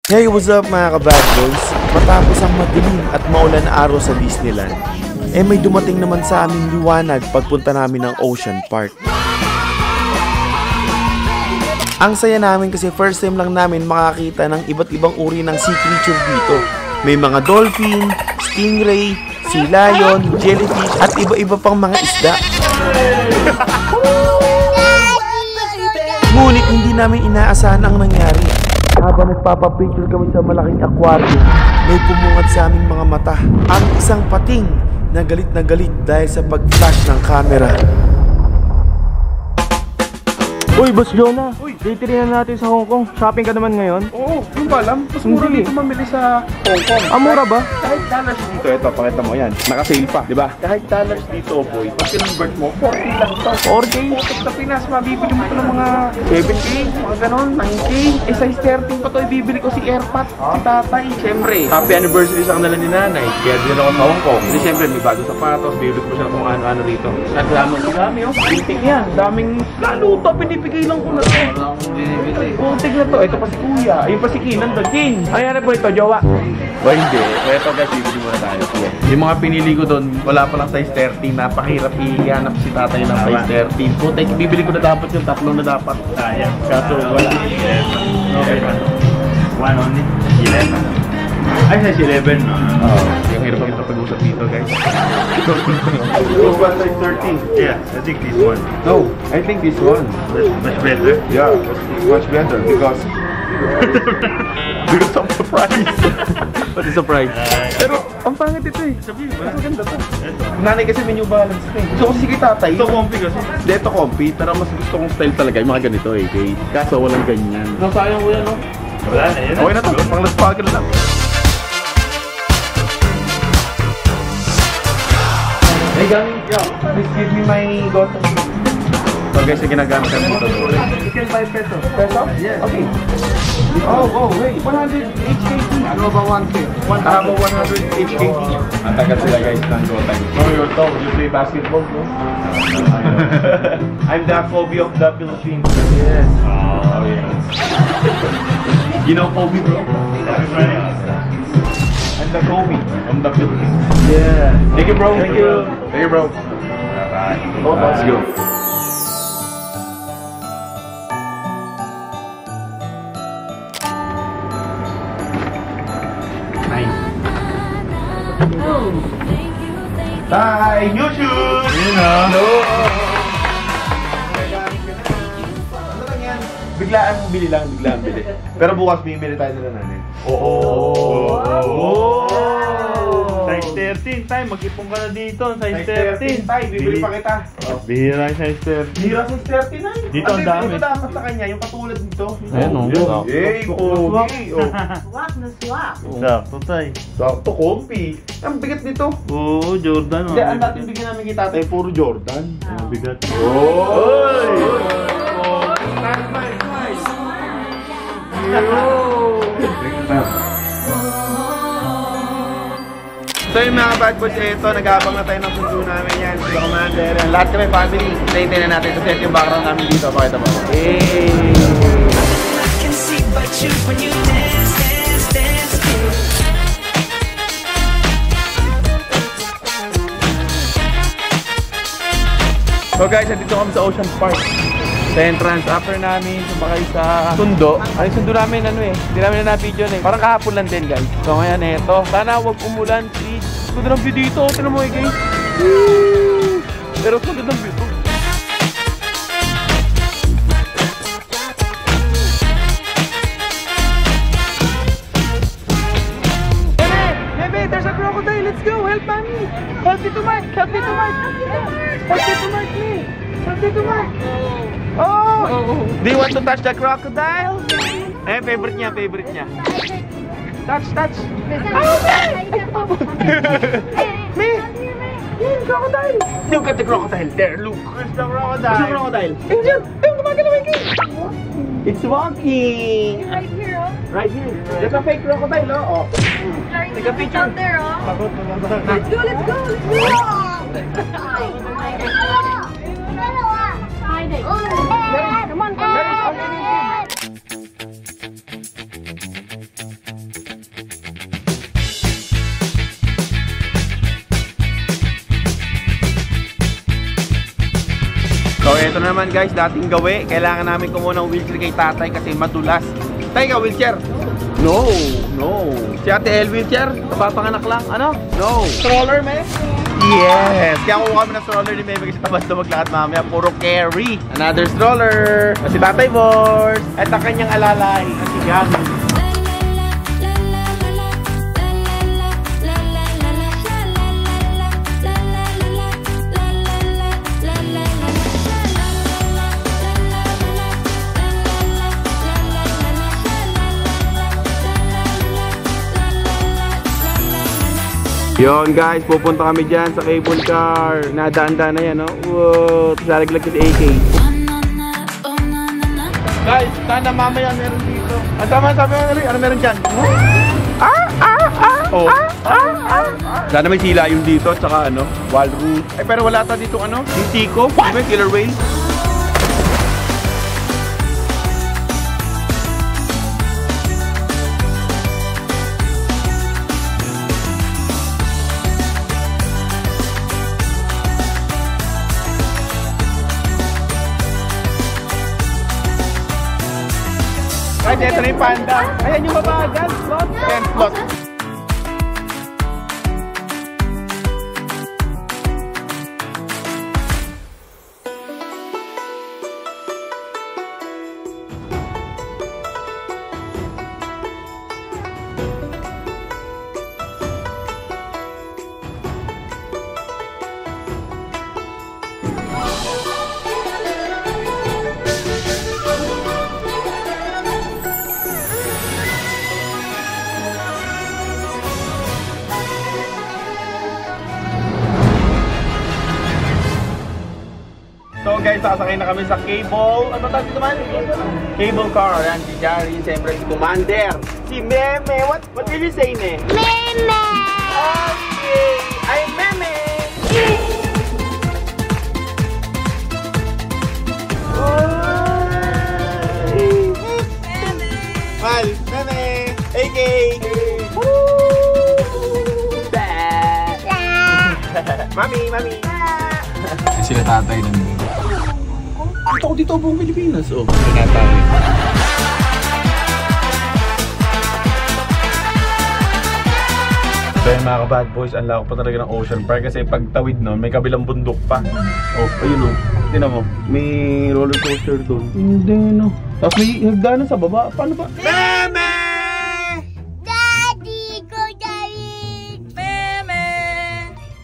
Hey, what's up mga ka-bad boys? Matapos ang madilim at maulan na araw sa Disneyland, may dumating naman sa aming liwanag pagpunta namin ng Ocean Park. Ang saya namin kasi first time lang namin makakita ng iba't ibang uri ng sea creature dito. May mga dolphin, stingray, sea lion, jellyfish at iba-iba pang mga isda. Ngunit hindi namin inaasahan ang nangyari. Habang nagpapapicture kami sa malaking aquarium, may pumungat sa aming mga mata ang isang pating na galit dahil sa pag-flash ng camera. Uy, Boss Jonah! Uy, titignan natin sa Hong Kong. Shopping ka naman ngayon? Oo, yung ba alam? Mas mura dito mamili sa Hong Kong. Mura ba? Kahit dollars dito, ito, pakita mo yan. Naka-sale pa, di ba? Kahit dollars dito, boy, pag kinonvert mo, 40 lang to. 4K? Putok sa Pinas, mabibili mo ito ng mga 7K, mga ganon, 9K. Size 13 pa to, ibibili ko si AirPod, si tatay. Siyempre, happy anniversary sa kanila ni nanay. Kaya din ako sa Hong Kong. Kasi siyempre, may bagong sapatos, bibili ko siya kung ano-ano rito. At dami, oh. Pintik yan. Daming laluto, pinipigay lang ko na to. Puntik na to. Ito pa si Kuya. Ayun pa si Kinan, the King. Ay, ano po ito, jowa? Ba, hindi. Kaya ito guys, bibili muna tayo. Yung mga pinili ko doon, wala palang size 13. Napakahirap ihanap si tatay ng size 13. Putik, bibili ko na dapat yung tatlong na dapat. Sayang. Kaso wala. Okay. One only? 11. Ay, size 11. Yung hirap ang pag-usap dito, guys. This one size 13. Yeah, I think this one. No, I think this one. Much better. Yeah, much better because of the price. What is the price? Pero ang pangit ito eh. Sabihin mo. Mas maganda to. Nanay kasi may New Balance eh. Gusto ko sige tatay. Ito comfy kasi. Hindi, ito comfy. Pero mas gusto kong style talaga yung mga ganito eh. Okay? Kaso walang ganyan. Nasayang ko yan, no? Wala na yan. Okay na to. Pang last pocket lang. Hey, gaming. Please give me my goto. So guys, yung ginagamit namin dito. You can buy peso. Peso? Yes. Okay. Oh, wait. 100 HKT. Ano ba 1K? How about 100 HKT? Ang tagal sila guys ng go time. No, you're tall. You play basketball, no? I'm the Kobe of the Philippines. Yes. Oh, yes. You know Kobe, bro? I'm the Kobe from the Philippines. Yeah. Thank you, bro. Thank you. Thank you, bro. Bye. Let's go. Hi, new shoes! You know. Hello! Ano lang yan? Biglaan bili lang, biglaan bili. Pero bukas bibili tayo nila nanin. Oh! Size 13, tayo. Mag-ipon ka na dito. Size 13. Tayo, bibili pa kita. Bihira yung size 13. Hira sa 39. Dito ang dami. Ito dapat sa kanya, yung katulad dito. Ayan, oh. Hey, pogi! Swak na swak. Sakto, tayo. Sakto, comfy. Ang bigat nito. Oo, Jordan. Hindi, ang dating bigyan namin kita tayo, puro Jordan. Ang bigat. Oy! So yung mga bad boys, ito, nag-aabang na tayo ng sundo namin yan. Sila Commander, yan. Lahat kami family. Stay na natin. So set yung background namin dito. Pakita mo. So guys, dito kami sa Ocean Park. Sa entrance, after namin sumakay sa sundo. Ay, sundo namin hindi namin na-video Parang kahapon lang din guys. So ngayon, eto. Sana huwag umulan, please. Ganda ng view dito. Tignan mo guys. Pero ganda ng view. Bebe, there's a crocodile. Let's go. Help mommy. Help me to mark. Help me to mark. Help me to mark me. Help me to mark. Oh! Do you want to touch the crocodile? Favorite niya. Touch. Oh, me! Crocodile! Look at the crocodile. There, look. Where's the crocodile? Angel! It's walking! Right here, oh. Right here. There's a fake crocodile, oh. Take a picture. Out there, oh. Let's go. Come on. Ito na naman guys, dating gawi. Kailangan namin kumuha ng wheelchair kay tatay kasi madulas. Tay ka, wheelchair? No, no. Si Ate El, wheelchair? Kapapanganak lang. Ano? No. Stroller, me? Yes! Kaya kuha kami ng stroller ni Meme kasi tamad na maglakad mamaya. Puro carry. Another stroller. Si Tatay Boss. At ang kanyang alalay. Si Gami. Yon guys, pupunta kami dyan sa cable car. Nadaan-daan na yan, no? Wow, lalaglag si AK. Guys, sana mamaya meron dito. Ang tama, sabi mo, ano meron dyan? Oh. Sana may sila yung dito, tsaka ano, walrus. Eh, pero wala ta dito, ano? Yung tiko, diba, killer whale? Ay, ito na yung panda. Ayan yung mabagal. Slot. Ayan, slot. So guys, sasakay na kami sa cable. Ano tawag dito man? Cable car. Ayan, si Jari, siyempre si Commander. Si Meme. What did you say, Me? Meme! Okay! I'm Meme! Mal, Meme! AK! Mami, Mami! Sila tatay nandun. Ito ako dito buong Pilipinas, oh. Tinatawag. So yun mga ka-bad boys, ang lako pa talaga ng Ocean Park kasi pag tawid nun, may kabilang bundok pa. Oh, ayun oh. Tingnan mo, may roller coaster doon. Hindi no. Tapos may hagdanan sa baba. Paano ba? Meme! Daddy, go Daddy! Meme!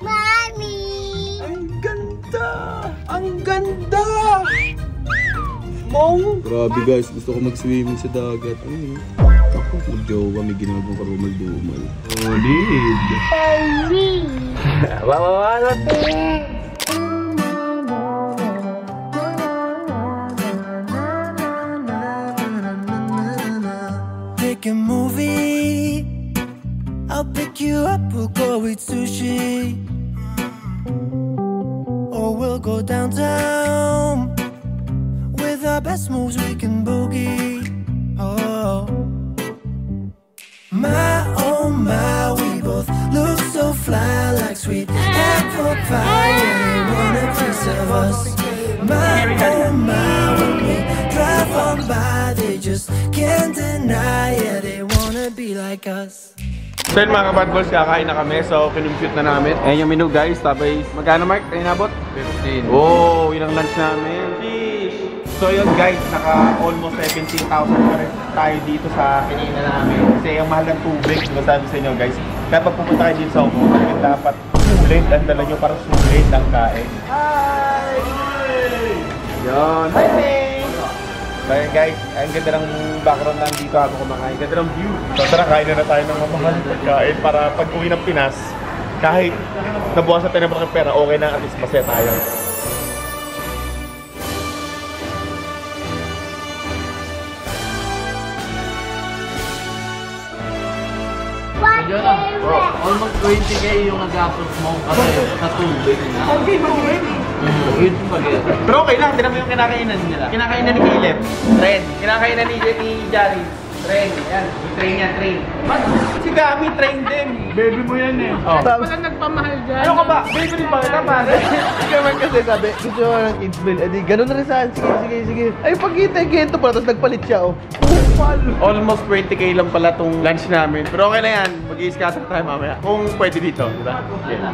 Mommy! Ang ganda! Ang ganda! Mong! Grabe guys, gusto ko mag-swimming sa dagat. Ano yun? Ako, mag-jowa, may ginagawang karumal-dumal. Solid! Daddy! Wawawala po! Pick a movie, I'll pick you up, we'll go eat sushi, or we'll go downtown. With our best moves we can boogie. Oh my, we both look so fly, like sweet apple pie, and they want a piece of us. My, when we drive on by, they just can't deny, yeah, they wanna be like us. So yun mga ka-bad boys, kakain na kami. So kinumpute na namin. Ayan yung menu guys. Tapos magkano Mark? Tayo nabot? 15. Oh, yun ang lunch namin. Sheesh! So yun guys, naka almost 17,000 pa rin tayo dito sa kinina namin. Kasi ang mahal ng tubig, sabi sa inyo guys. Kaya pag pupunta kayo dito sa Hong Kong, talagang dapat sulit ang dala nyo para sulit ang kain. Hi! Yun. Hi, May! Kaya guys, ang ganda ng background lang dito habang kumakain. Ganda ng view. So tara, kain na tayo ng mamahal pagkain para pag uwi ng Pinas, kahit nabuwasan tayo ng pera, okay na, at least masaya tayo. Almost 20k yung nagastos mo kasi sa tubig na. Okay, mag-ready. Yun spaghetti. Pero okay lang, tinan mo yung kinakainan nila. Kinakainan ni Caleb, Ren, kinakainan ni Jari. Train, yan. Train yan, train. Si Gami, train din. Baby mo yan eh. Oh. Wala nagpamahal dyan. Ano ka ba? Baby din ba kita, pare? Hindi naman kasi sabi, gusto ko ng kids meal. Eh di, ganun na rin saan. Sige. Ay, pagkita, ganito pala, tapos nagpalit siya, oh. Almost 20k lang pala tong lunch namin. Pero okay na yan. Mag-i-scatter tayo mamaya. Kung pwede dito, di ba? Yeah.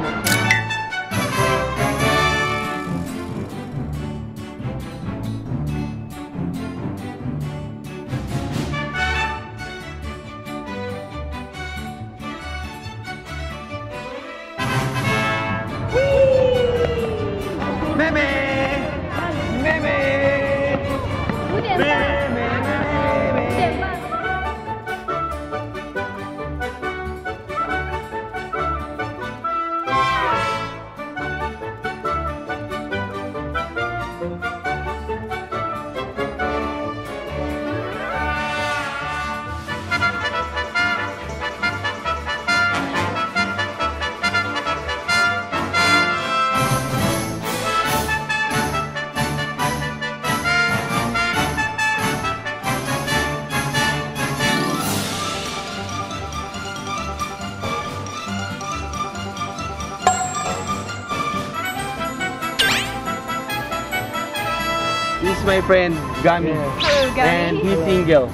This is my friend, Gami. Hello, Gami. And he's single.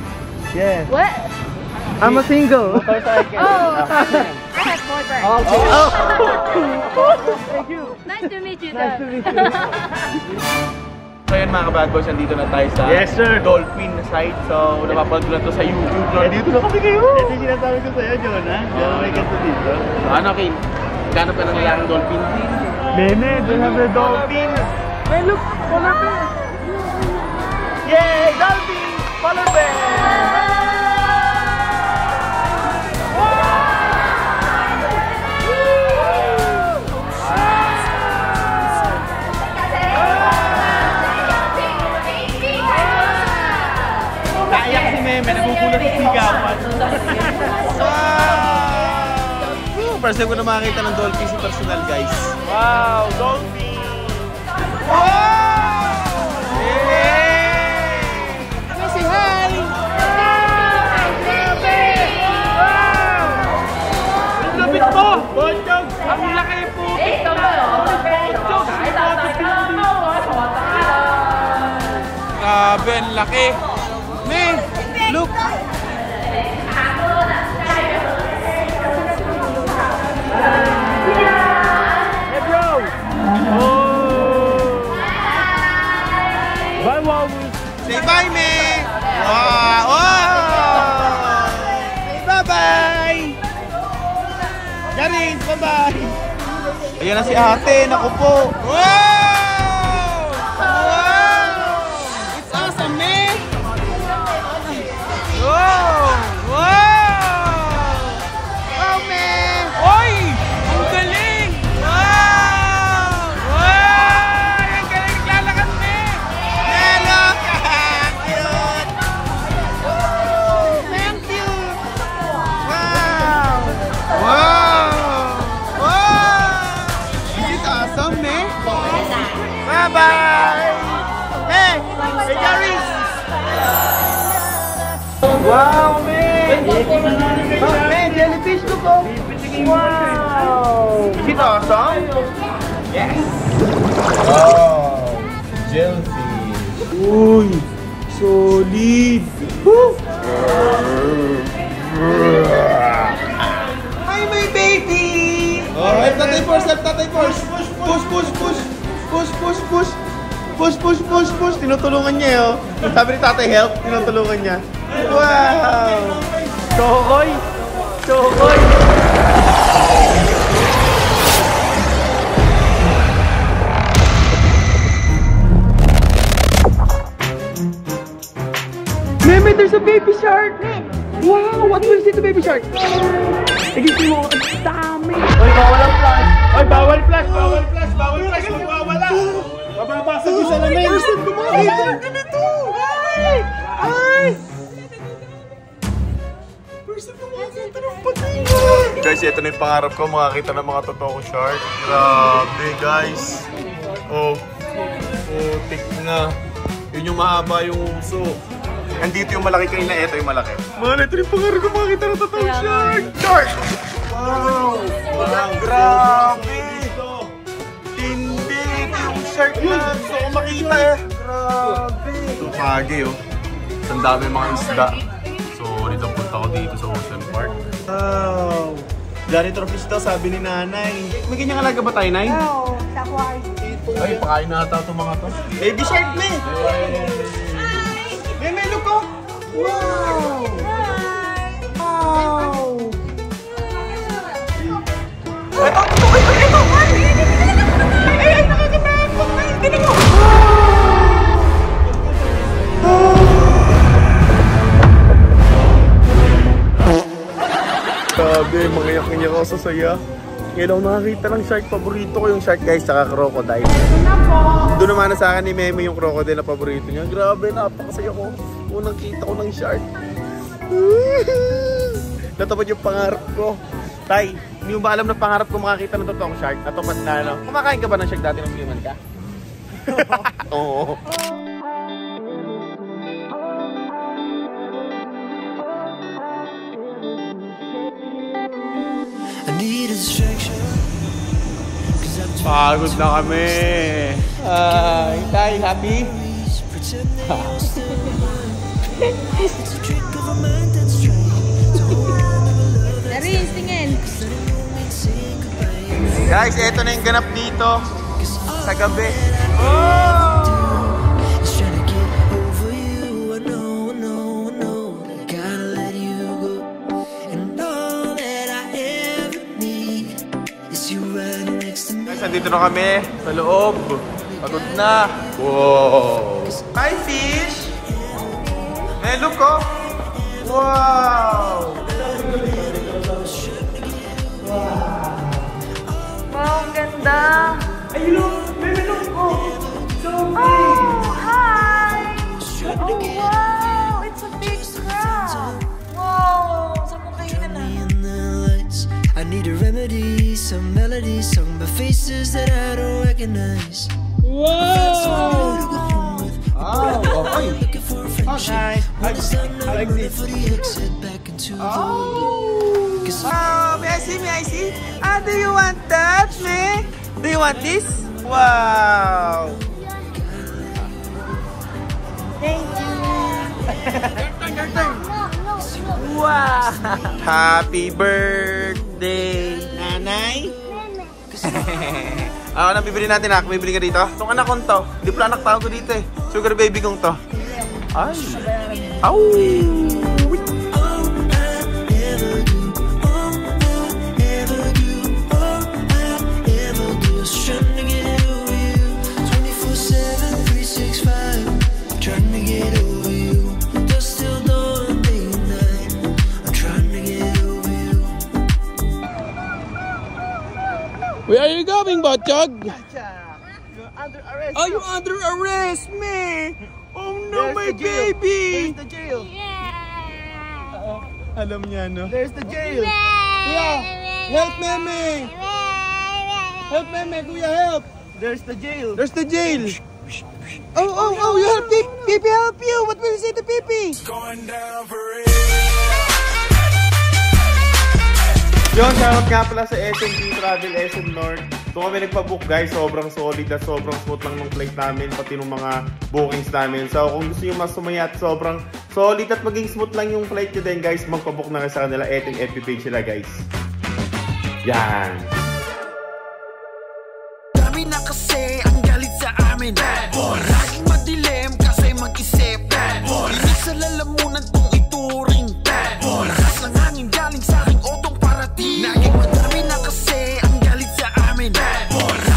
Yeah. What? I'm a single. Oh, I have boyfriend. Thank you. Nice to meet you, though. Nice to meet you. So yun mga kabad boys, nandito na tayo sa Yes, sir. Dolphin site. So napapanood ko lang to sa YouTube. So, dito na kami kayo. Ito yung sinasabi ko sa'yo, John, ha? Diyan may ganito dito. So, ano, Kin? Ganap ka ng lalaking dolphin? Nene, don't have the dolphin. Hey, look! Polar bear! Yay! Dolphin! Polar bear! Naiyak si Meme, nagugulat si Sigawan. Wow! First time ko na makakita ng dolphin sa personal, guys. Wow! Dolphin! Wow! Yay! Say hi! Ang lapit mo! Bonjog! Ang laki po! Grabe, ang laki! May! Look! Hey bro! Oh! Bye, Wawu! Say bye, May! Wow! Oh! Say bye-bye! Garis, bye-bye! Ayan na si ate, naku po! Wow! Wow! It's awesome, May! Wow! Wow! Wow, May! Oy! Ang galing! Wow! Wow! Ang galing naglalakad, May! Hello! Cute! Thank you! Wow! Wow! Wow! This is awesome, May! Bye-bye! Hey! Hey, Garis! Wow, man! Man, jellyfish ko po! Wow! Is it awesome? Yes! Wow! Jellyfish! Uy! Solid! Woo! Hi, my baby! Alright, tatay force! Tatay force! Push! Push! Push! Push! Push! Push! Push! Push, push, push, push. Tinutulungan niya, oh. Sabi ni tatay, help. Tinutulungan niya. Wow! Chokoy! Chokoy! Meme, there's a baby shark! Wow! What will you say to baby shark? Nagising mo, ang dami! Oy, bawal ang flash! Oy, bawal flash! Bawal flash! Bawal flash! Magwawala! Mababasag yung salamin! First time ko makakita ng ganito! Ay! Ay! First time ko makakita ng patingan! Guys, ito na yung pangarap ko, makakita ng mga totoong shark. Grabe, guys! Oh, tik na. Yun yung mahaba yung uso. Andito yung malaki kanina, ito yung malaki. Man, ito yung pangarap ko makita ng totoong shark! Shark! Wow! Wow! Grabe! Hindi! Ito yung shark na gusto ko makita eh! Grabe! Ito kage oh. Ang dami mga isda. So, dito punta ko dito sa Ocean Park. Wow! Janitor fish daw, sabi ni nanay. May ganyang alaga ba tayo, Nay? Oo, sa aquarium. Ay, pakain na ata itong mga to. Baby shark, me! May look ko! Wow! Wow! Grabe, mga yakin-yak ako sa saya. Ngayon ako nakakita ng shark. Paborito ko yung shark guys, saka crocodile. Doon naman na sa akin ni Meme yung crocodile na paborito niya. Grabe, napakasaya ko. Unang kita ko ng shark. Natapad yung pangarap ko. Tay, hindi mo ba alam na pangarap ko makakita ng totoong shark? Natapad na ano? Kumakain ka ba ng shark dati nung human ka? Oo. Pagod na kami. Tay, happy? Darius, tingin. Guys, eto na yung ganap dito sa gabi. Oh! Guys, nandito na kami sa loob. Pagod na. Wow! Hi, fish! Hey, look oh! Wow! Wow, ang ganda. Ay, look! May look oh! So big! Oh, hi! Oh, wow! It's a big crab. Wow! Saan mo kayo na? I need a remedy, some melody sung by faces that I don't recognize. Wow! Oh, looking for a friendship. I like this. For the exit back into the Oh, may I see? Ah, do you want that, me? Do you want this? Wow! Thank you. Wow! Happy birthday, nanay! Ano nang bibili natin, nak? Bibili ka dito? Itong anak kong to. Di pala anak tawag ko dito eh. Sugar baby kong to. Ay! Aw! Where are you going, Botchog? You're under arrest. Are you under arrest, me? Oh no, There's my the jail. baby! There's the jail. Alam niya, no? There's the jail. Kuya, help Meme! Help Meme, Kuya, help! There's the jail. There's the jail! Oh, you help Pipi help you! What will you say to Pipi? Yun, shoutout nga pala sa SMG Travel SM North. Ito kami nagpa-book guys, sobrang solid at sobrang smooth lang ng flight namin, pati ng mga bookings namin. So kung gusto nyo mas sumaya at sobrang solid at maging smooth lang yung flight nyo din guys, magpa-book na kayo sa kanila. Eto yung FB page nila guys. Yan. Dami na kasi ang galit sa amin. Laging madilim